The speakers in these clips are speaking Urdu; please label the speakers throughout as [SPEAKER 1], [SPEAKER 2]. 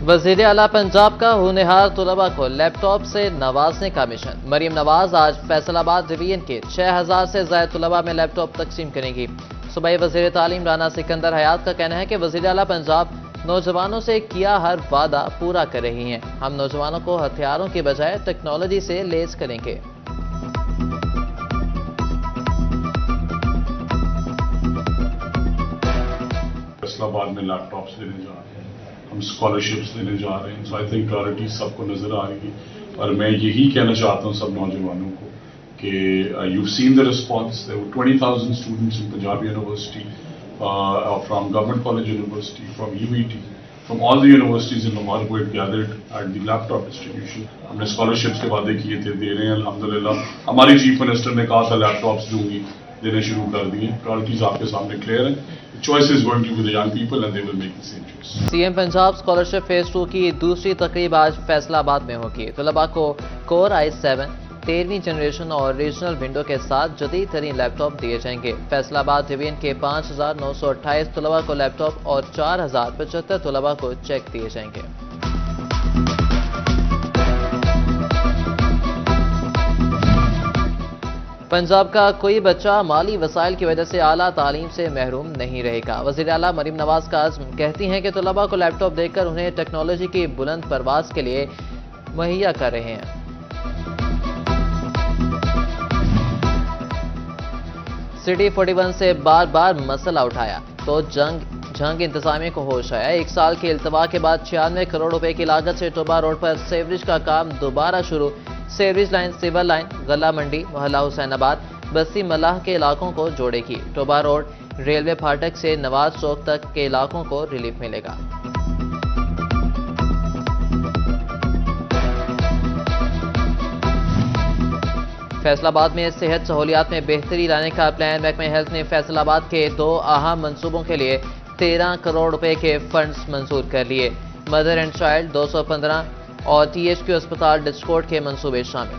[SPEAKER 1] وزیر اعلیٰ پنجاب کا ہونہار طلباء کو لیپ ٹاپ سے نوازنے کا مشن۔ مریم نواز آج فیصل آباد ڈویژن کے 6000 سے زائد طلباء میں لیپ ٹاپ تقسیم کریں گی۔ صوبائی وزیر تعلیم رانا سکندر حیات کا کہنا ہے کہ وزیر اعلیٰ پنجاب نوجوانوں سے کیا ہر وعدہ پورا کر رہی ہیں۔ ہم نوجوانوں کو ہتھیاروں کی بجائے ٹیکنالوجی سے لیس کریں گے۔
[SPEAKER 2] فیصل آباد میں لیپ ٹاپس دینے جا رہے ہیں، ہم اسکالرشپس دینے جا رہے ہیں۔ سو آئی تھنک پرائرٹی سب کو نظر آ رہی ہے، اور میں یہی کہنا چاہتا ہوں سب نوجوانوں کو کہ you seen the response. 20,000 students in Punjab university, from government college university, from UET، from all the universities in نومارگویٹ gathered at the laptop distribution. ہم نے اسکالرشپس کے وعدے کیے تھے، دے رہے ہیں الحمدللہ۔ ہماری چیف منسٹر نے کہا تھا لیپ ٹاپس دوں گی، دینے شروع کر دیے۔ پرائرٹیز آپ کے سامنے کلیئر ہیں۔ choice is going to be the young people and they will make the same choice.
[SPEAKER 1] CM Punjab scholarship phase 2 کی دوسری تقریب آج فیصل آباد میں ہوگی۔ طلباء کو کور i7 13ویں جنریشن اور ریجنل ونڈو کے ساتھ جدید ترین لیپ ٹاپ دیے جائیں گے۔ فیصل آباد ڈویژن کے 5928 طلباء کو لیپ ٹاپ اور 4075 طلباء کو چیک دیے جائیں گے۔ پنجاب کا کوئی بچہ مالی وسائل کی وجہ سے اعلیٰ تعلیم سے محروم نہیں رہے گا۔ وزیر اعلیٰ مریم نواز کا عزم، کہتی ہیں کہ طلباء کو لیپ ٹاپ دے کر انہیں ٹیکنالوجی کی بلند پرواز کے لیے مہیا کر رہے ہیں۔ سٹی 41 سے بار بار مسئلہ اٹھایا تو جنگ انتظامیہ کو ہوش آیا۔ 1 سال کے التوا کے بعد 96 کروڑ روپے کی لاگت سے ٹوبا روڈ پر سیوریج کا کام دوبارہ شروع۔ سیوریج لائن سیول لائن غلہ منڈی محلہ حسین آباد بستی ملاح کے علاقوں کو جوڑے گی۔ ٹوبا روڈ ریلوے پھاٹک سے نواز چوک تک کے علاقوں کو ریلیف ملے گا۔ فیصل آباد میں صحت سہولیات میں بہتری لانے کا پلان۔ محکمہ ہیلتھ نے فیصل آباد کے 2 اہم منصوبوں کے لیے 13 کروڑ روپے کے فنڈز منظور کر لیے۔ مدر اینڈ چائلڈ 215 اور THQ اسپتال ڈسکورٹ کے منصوبے شامل۔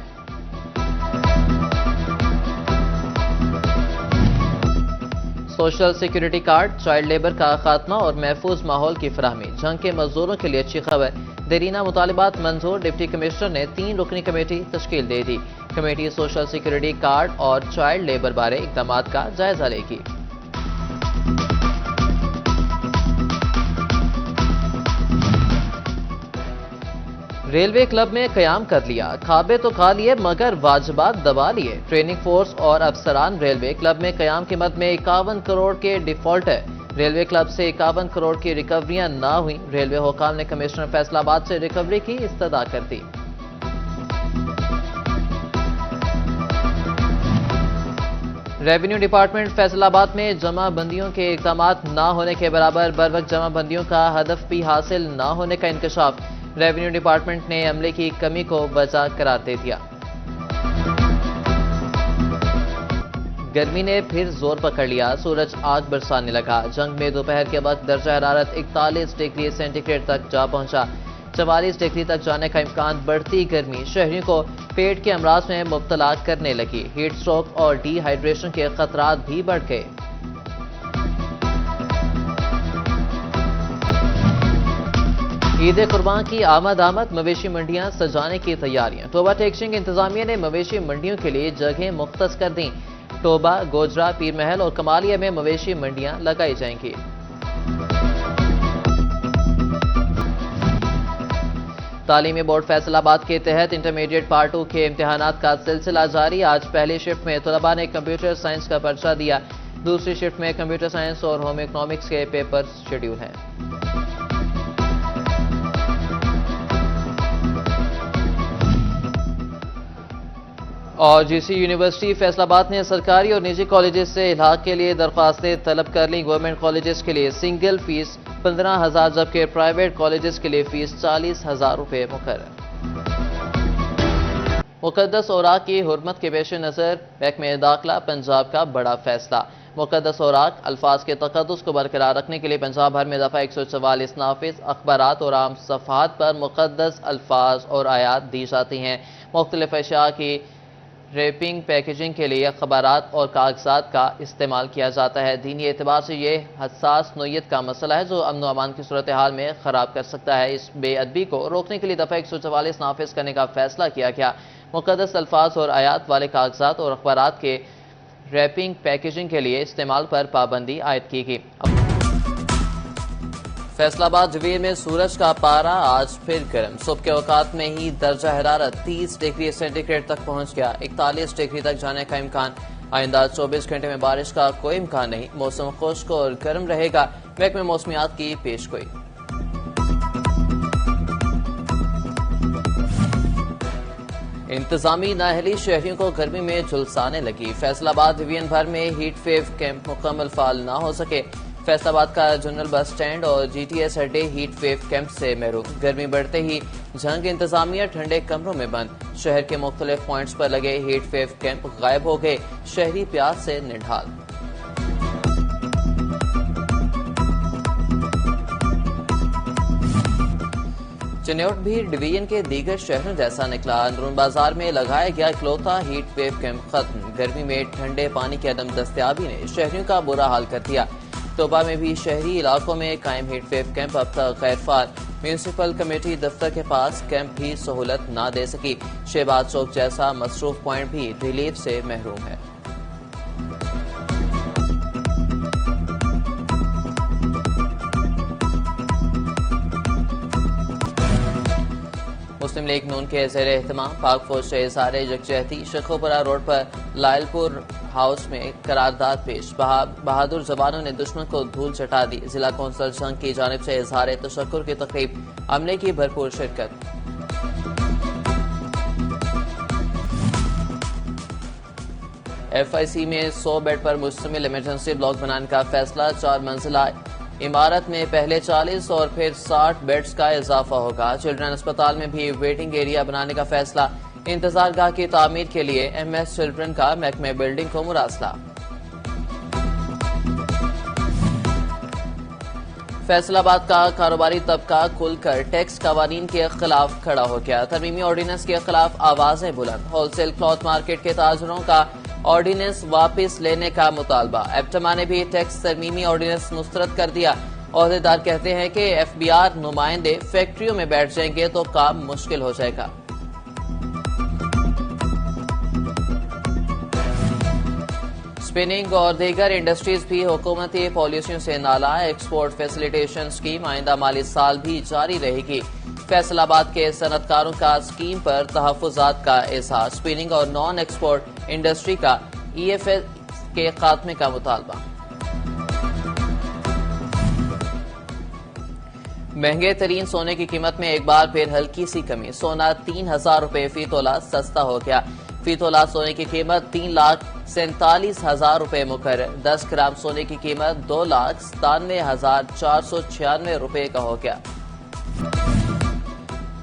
[SPEAKER 1] Social security card, child labour کا خاتمہ اور محفوظ ماحول کی فراہمی۔ جنگ کے مزدوروں کے لیے اچھی خبر، دیرینہ مطالبات منظور۔ ڈپٹی کمشنر نے 3 رکنی کمیٹی تشکیل دے دی۔ کمیٹی سوشل سیکورٹی کارڈ اور چائلڈ لیبر بارے اقدامات کا جائزہ لے گی۔ ریلوے کلب میں قیام کر لیا، کھابے تو کھا لیے مگر واجبات دبا لیے۔ ٹریننگ فورس اور افسران ریلوے کلب میں قیام کی مد میں 51 کروڑ کے ڈیفالٹ ہے۔ ریلوے کلب سے 51 کروڑ کی ریکوریاں نہ ہوئیں۔ ریلوے حکام نے کمشنر فیصل آباد سے ریکوری کی استدعا کر دی۔ ریونیو ڈپارٹمنٹ فیصل آباد میں جمع بندیوں کے اقدامات نہ ہونے کے برابر بروقت جمع بندیوں کا ہدف بھی حاصل نہ ہونے کا انکشاف۔ ریونیو ڈپارٹمنٹ نے عملے کی کمی کو وجہ قرار دے دیا۔ گرمی نے پھر زور پکڑ لیا، سورج آگ برسانے لگا۔ جنگ میں دوپہر کے وقت درجہ حرارت 41 ڈگری سینٹی گریڈ تک جا پہنچا۔ 44 ڈگری تک جانے کا امکان۔ بڑھتی گرمی شہریوں کو پیٹ کے امراض میں مبتلا کرنے لگی۔ ہیٹ سٹروک اور ڈی ہائیڈریشن کے خطرات بھی بڑھ گئے۔ عید قربان کی آمد مویشی منڈیاں سجانے کی تیاریاں۔ ٹوبہ ٹیکسنگ انتظامیہ نے مویشی منڈیوں کے لیے جگہیں مختص کر دیں۔ ٹوبہ، گوجرا، پیر محل اور کمالیہ میں مویشی منڈیاں لگائی جائیں گی۔ تعلیمی بورڈ فیصل آباد کے تحت انٹرمیڈیٹ پارٹ 2 کے امتحانات کا سلسلہ جاری۔ آج پہلی شفٹ میں طلباء نے کمپیوٹر سائنس کا پرچہ دیا۔ دوسری شفٹ میں کمپیوٹر سائنس اور ہوم اکنامکس کے پیپر شیڈول ہیں۔ اور GC یونیورسٹی فیصل آباد نے سرکاری اور نجی کالجز سے الحاق کے لیے درخواستیں طلب کر لیں۔ گورنمنٹ کالجز کے لیے سنگل فیس 15,000 جبکہ پرائیویٹ کالجز کے لیے فیس 40,000 روپے مقرر۔ مقدس اوراق کی حرمت کے پیش نظر محکمہ داخلہ پنجاب کا بڑا فیصلہ۔ مقدس اوراق الفاظ کے تقدس کو برقرار رکھنے کے لیے پنجاب بھر میں دفعہ 144 نافذ اخبارات اور عام صفحات پر مقدس الفاظ اور آیات دی جاتی ہیں۔ مختلف اشیاء کی ریپنگ پیکیجنگ کے لیے اخبارات اور کاغذات کا استعمال کیا جاتا ہے۔ دینی اعتبار سے یہ حساس نوعیت کا مسئلہ ہے جو امن و امان کی صورتحال میں خراب کر سکتا ہے۔ اس بے ادبی کو روکنے کے لیے دفعہ 144 نافذ کرنے کا فیصلہ کیا گیا۔ مقدس الفاظ اور آیات والے کاغذات اور اخبارات کے ریپنگ پیکیجنگ کے لیے استعمال پر پابندی عائد کی گئی۔ فیصل آباد ڈویژن میں سورج کا پارا آج پھر گرم، صبح کے اوقات میں ہی درجہ حرارت 30 ڈگری سینٹی گریڈ تک پہنچ گیا، 41 ڈگری تک جانے کا امکان۔ آئندہ 24 گھنٹے میں بارش کا کوئی امکان نہیں، موسم خشک اور گرم رہے گا، محکمہ موسمیات کی پیش گوئی۔ انتظامی نااہلی شہریوں کو گرمی میں جھلسانے لگی، فیصل آباد ڈویژن بھر میں ہیٹ ویو کیمپ مکمل فعال نہ ہو سکے، فیصل آباد کا جنرل بس سٹینڈ اور جی ٹی ایس اڈے ہیٹ ویو کیمپ سے محروم، گرمی بڑھتے ہی جھنگ انتظامیہ ٹھنڈے کمروں میں بند، شہر کے مختلف پوائنٹس پر لگے ہیٹ ویو کیمپ غائب ہو گئے، شہری پیاس سے نڈھال۔ چنیوٹ بھی ڈویژن کے دیگر شہروں جیسا نکلا، اندرون بازار میں لگایا گیا اکلوتا ہیٹ ویو کیمپ ختم، گرمی میں ٹھنڈے پانی کی عدم دستیابی نے شہریوں کا برا حال کر دیا۔ توبہ میں بھی شہری علاقوں میں قائم ہیٹ ویو کیمپ اب تک غیر فعال، میونسپل کمیٹی دفتر کے پاس کیمپ بھی سہولت نہ دے سکی، شہباز چوک جیسا مصروف پوائنٹ بھی ریلیف سے محروم ہے۔ مسلم لیگ نون کے زیر اہتمام پاک فوج سے اظہار یکجہتی، شیخوپورہ روڈ پر لائل پور ہاؤس میں قرارداد پیش، بہادر جوانوں نے دشمن کو دھول چٹا دی، ضلع کونسل جنگ کی جانب سے اظہار تشکر کی تقریب، عملے کی بھرپور شرکت۔ ایف آئی سی میں 100 بیڈ پر مشتمل ایمرجنسی بلاک بنانے کا فیصلہ، 4 منزلہ عمارت میں پہلے 40 اور پھر 60 بیڈز کا اضافہ ہوگا، چلڈرن اسپتال میں بھی ویٹنگ ایریا بنانے کا فیصلہ، انتظار گاہ کی تعمیر کے لیے ایم ایس چلڈرن کا محکمہ بلڈنگ کو مراسلہ۔ فیصل آباد کا کاروباری طبقہ کھل کر ٹیکس قوانین کے خلاف کھڑا ہو گیا، ترمیمی آرڈیننس کے خلاف آوازیں بلند، ہول سیل کلاتھ مارکیٹ کے تاجروں کا آرڈیننس واپس لینے کا مطالبہ، ایپٹما نے بھی ٹیکس ترمیمی آرڈیننس مسترد کر دیا، عہدیدار کہتے ہیں کہ ایف بی آر نمائندے فیکٹریوں میں بیٹھ جائیں گے تو کام مشکل ہو جائے گا۔ اسپننگ اور دیگر انڈسٹریز بھی حکومتی پالیسیوں سے نالا، ایکسپورٹ فیسیلیٹیشن اسکیم آئندہ مالی سال بھی جاری رہے گی، فیصل آباد کے صنعت کاروں کا اسکیم پر تحفظات کا اظہار، اسپننگ اور نان ایکسپورٹ انڈسٹری کا ای ایف ایس کے خاتمے کا مطالبہ۔ مہنگے ترین سونے کی قیمت میں ایک بار پھر ہلکی سی کمی، سونا 3000 روپے فی تولہ سستا ہو گیا، فی تولہ سونے کی قیمت 3,47,000 روپے مقرر، 10 گرام سونے کی قیمت 2,97,496 روپے کا ہو گیا۔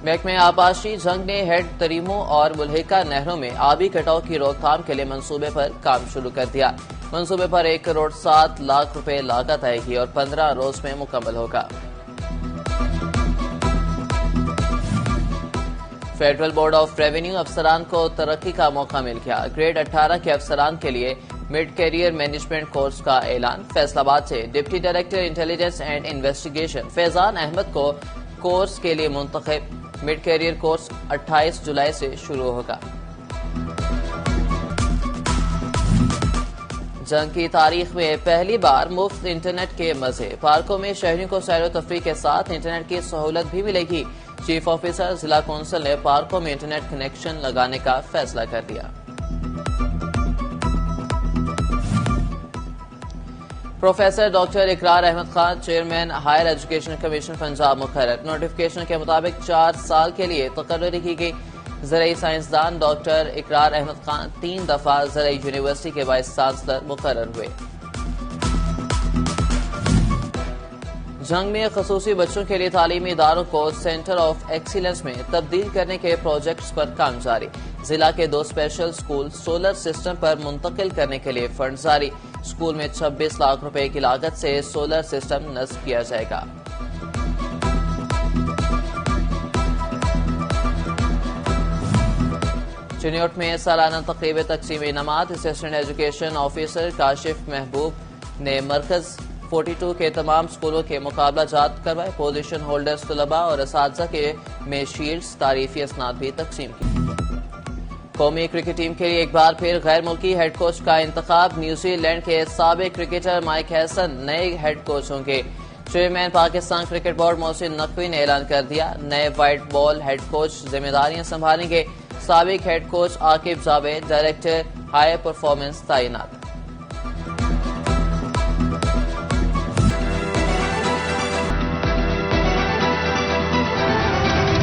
[SPEAKER 1] محکمہ آبپاشی جنگ نے ہیڈ تریموں اور ملحقہ نہروں میں آبی کٹاؤ کی روک تھام کے لیے منصوبے پر کام شروع کر دیا، منصوبے پر 1,07,00,000 روپے لاگت آئے گی اور 15 روز میں مکمل ہوگا۔ فیڈرل بورڈ آف ریونیو افسران کو ترقی کا موقع مل گیا، گریڈ 18 کے افسران کے لیے مڈ کیریئر مینجمنٹ کورس کا اعلان، فیصل آباد سے deputy director intelligence and investigation Faizan Ahmed کو کورس کے لیے منتخب، مڈ کیریئر کورس 28 جولائی سے شروع ہوگا۔ جنگ کی تاریخ میں پہلی بار مفت انٹرنیٹ کے مزے، پارکوں میں شہریوں کو سیر و تفریح کے ساتھ انٹرنیٹ کی سہولت بھی ملے گی، چیف آفیسر ضلع کونسل نے پارکوں میں انٹرنیٹ کنیکشن لگانے کا فیصلہ کر دیا۔ Professor doctor Iqrar Ahmed Khan chairman higher education commission Punjab مقرر، نوٹیفکیشن کے مطابق 4 سال کے لیے تقرری کی گئی، زرعی سائنسدان ڈاکٹر اقرار احمد خان 3 دفعہ زرعی یونیورسٹی کے وائس چانسلر مقرر ہوئے۔ جنگ میں خصوصی بچوں کے لیے تعلیمی اداروں کو سینٹر آف ایکسیلنس میں تبدیل کرنے کے پروجیکٹس پر کام جاری، ضلع کے 2 اسپیشل سکول سولر سسٹم پر منتقل کرنے کے لیے فنڈ جاری، سکول میں 26 لاکھ روپے کی لاگت سے سولر سسٹم نصب کیا جائے گا۔ چنیوٹ میں سالانہ تقریب تقسیم انعامات اسسٹنٹ ایجوکیشن آفیسر کاشف محبوب نے مرکز 42 کے تمام سکولوں کے مقابلہ جات کروائے. پوزیشن ہولڈرز طلباء اور اساتذہ کے میں شیلڈز تعریفی اسناد بھی تقسیم کی. قومی کرکٹ ٹیم کے لیے ایک بار پھر غیر ملکی ہیڈ کوچ کا انتخاب. نیوزی لینڈ کے سابق کرکٹر مائک ہیسن نئے ہیڈ کوچ ہوں گے. Chairman Pakistan cricket board Mohsin Naqvi نے اعلان کر دیا نئے وائٹ بال ہیڈ کوچ ذمہ داریاں سنبھالیں گے. سابق head coach Aqib Javed director high performance تعینات.